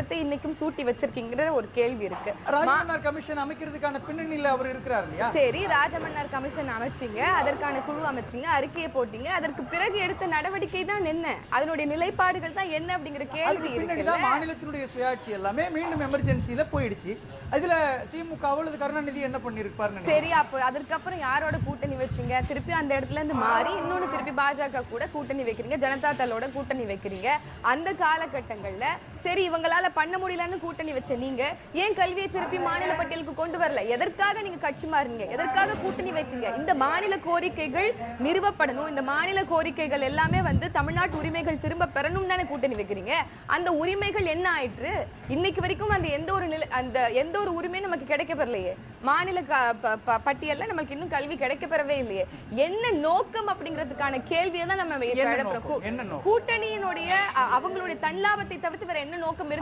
பட்டத்தை இன்னைக்கும் சூட்டி வச்சிருக்கீங்கிற ஒரு கேள்வி இருக்கு. ராஜமன்னார் கமிஷன் அமைக்கிறதுக்கான பின்னணியில அவர் இருக்கிறார் இல்லையா? சரி, ராஜமன்னார் கமிஷன் அமைச்சீங்க, அதற்கான குழு அமைச்சீங்க, அறிக்கையை போட்டீங்க, அதற்கு பிறகு எடுத்த நடவடிக்கை தான் என்ன, அதனுடைய நிலைப்பாடுகள் தான் என்ன அப்படிங்கிற கேள்வி இருக்கு. மாநிலத்தினுடைய சுயாட்சி எல்லாமே மீண்டும் எமர்ஜென்சில போயிடுச்சு. இதுல திமுக அல்லது கருணாநிதி என்ன பண்ணிருப்பாரு? சரி, அப்ப அதற்கப்புறம் யாரோட கூட்டணி வச்சீங்க? திருப்பி அந்த இடத்துல இருந்து மாறி இன்னொன்னு திருப்பி பாஜக கூட கூட்டணி வைக்கிறீங்க, ஜனதா தளோட கூட்டணி வைக்கிறீங்க. அந்த காலகட்டங்கள்ல சரி இவங்களால பண்ண முடியலன்னு கூட்டணி வச்ச நீங்க ஏன் கல்வியை திருப்பி மாநில பட்டியலுக்கு கொண்டு வரல? எதற்காக நீங்க கட்சி மாறுறீங்க? எதற்காக கூட்டணி வைக்கிறீங்க? இந்த மாநில கோரிக்கைகள் நிறுவப்படணும், இந்த மாநில கோரிக்கைகள் எல்லாமே வந்து தமிழ்நாட்டு உரிமைகள் திரும்ப பெறணும் தானே கூட்டணி வைக்கிறீங்க. அந்த உரிமைகள் என்ன ஆயிற்று? இன்னைக்கு வரைக்கும் அந்த எந்த ஒரு உரிமையும் நமக்கு கிடைக்க பெறலையே. மாநில பட்டியல்ல நமக்கு இன்னும் கல்வி கிடைக்க பெறவே இல்லையே. என்ன நோக்கம் அப்படிங்கிறதுக்கான கேள்வியை தான் நம்ம கூட்டணியினுடைய அவங்களுடைய தன் லாபத்தை தவிர்த்து வேற என்ன நோக்கம் இருந்து